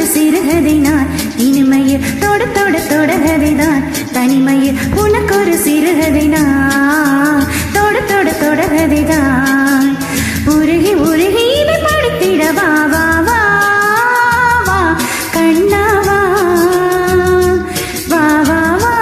ஒரு சிறுகதை நான் இனிமையில் தொட தொட தொடகதைதான் தனிமையில் உனக்கு ஒரு சிறுகதை நான் தொட தொட தொடகதைதான் உருகி உருகி இதை படித்திட வா வா வா வா கண்ணா வா வா வா வா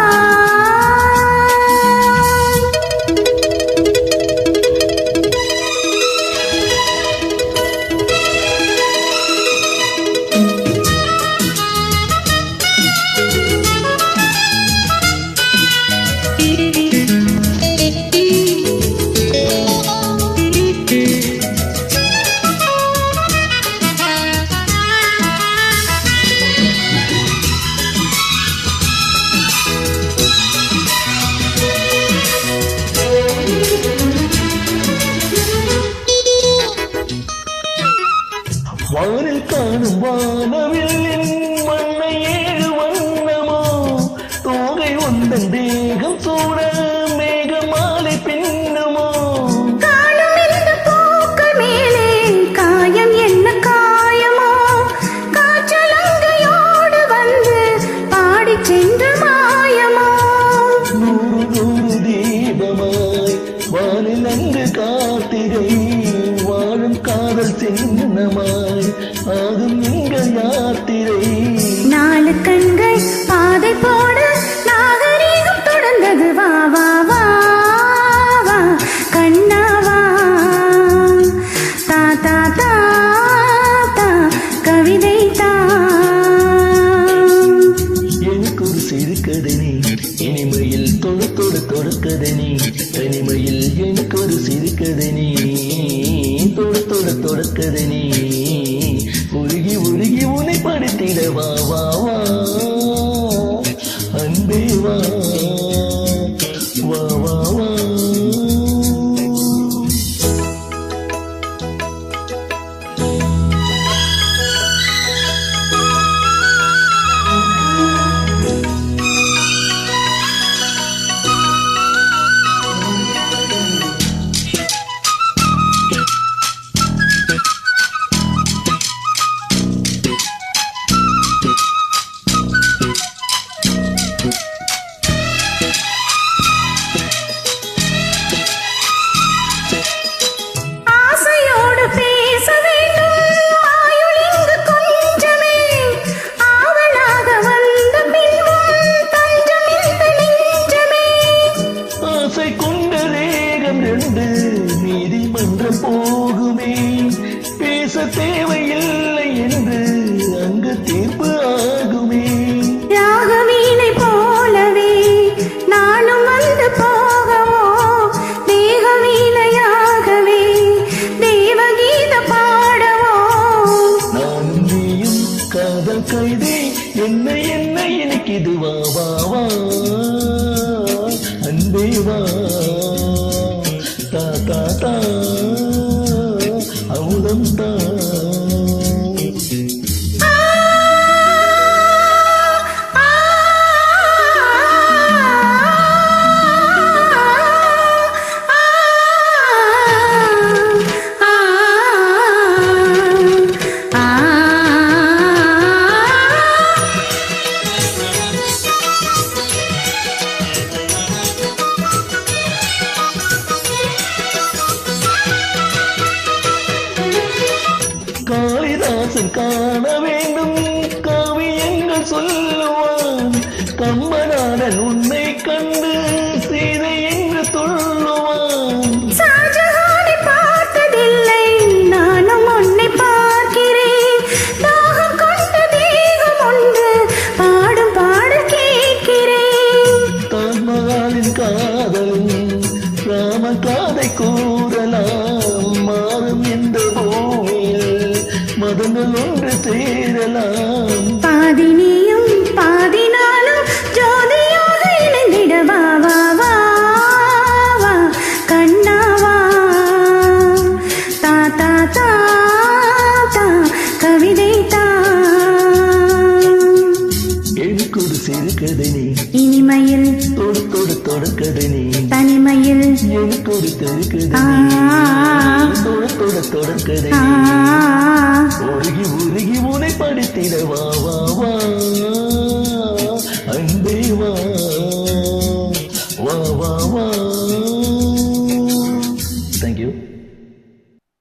வானில் காணும் வானவில்லின் வண்ணை ஏழு வண்ணமோ தோகை உந்தன் தேகம் சூட மேக மாலை பின்னுமோ காலம் இந்த பூக்கள் மேலே காயம் என்ன காயமோ காற்றலங்கையோடு வந்து பாடி சென்ற மாயமோ நூறு நூறு தீபமாய் வானில் அங்கு காத்திரை வாழும் காதல் சின்னமாய் ஆகும் எங்கள் யாத்திரை நாலு கண்கள் பாதை போட நாகரீகம் தொடர்ந்தது வா வா வா வா கண்ணா வா தா தா தா தா கவிதை தா எனக்கு ஒரு சிறுகதனி இனிமையில் தொடு தொடு தொடுக்கதனி தனிமையில் எனக்கு ஒரு சிறுகதனி தொடு தொடு தொடுக்கதனி உருகி உருகி உன்னை படுத்திட வா வா வா அன்பே வா வா வா வா ஆசையோடு பேச வேண்டும் ஆயுள் இங்கு கொஞ்சமே ஆவலாக வந்த பின்னும் தஞ்சம் இந்த நெஞ்சமே ஆசை கொண்ட தேகம் ரெண்டு நீதிமன்றம் போகுமே பேச தேவையில்லை என்று அங்கு தீர்ப்பு ஆகுமே ராகவீணை போலவே நானும் வந்து போகவோ தேகவீணையாகவே தேவகீத பாடவோ நானும் நீயும் காதல் கைதே என்ன என்ன எனக்கு இது வா வா வா அன்பே வா தா தா தா அமுதம் தா காளிதாசன் காண வேண்டும் காவியங்கள் சொல்லுவான் கம்பனாரன் உன்னை கண்டு சீதை என்று சொல்லுவான் ஷாஜஹானை பார்த்ததில்லை நானும் உன்னை பார்க்கிறேன் தாகம் கொண்ட தேகம் ஒன்று பாடும் பாடல் கேட்கிறேன் தாஜ்மஹாலின் காதலும் ராம காதை கூறலாம் மாறும் இந்த பூமியில் மதங்கள் ஒன்று சேரலாம் பாதி நீயும் பாதி நானும் ஜோதியாக இணைந்திட வா வா வா வா கண்ணா வா தா தா தா தா கவிதை தா எனக்கு ஒரு சிறுகதனி இனிமையில் தொடு தொடு தொடக்கதனி தனிமையில் எனக்கு ஒரு தெருக்கதனி தொட தொட தொடக்க கதை ஆ, உருகி உருகி உனை படித்திட வா வா வா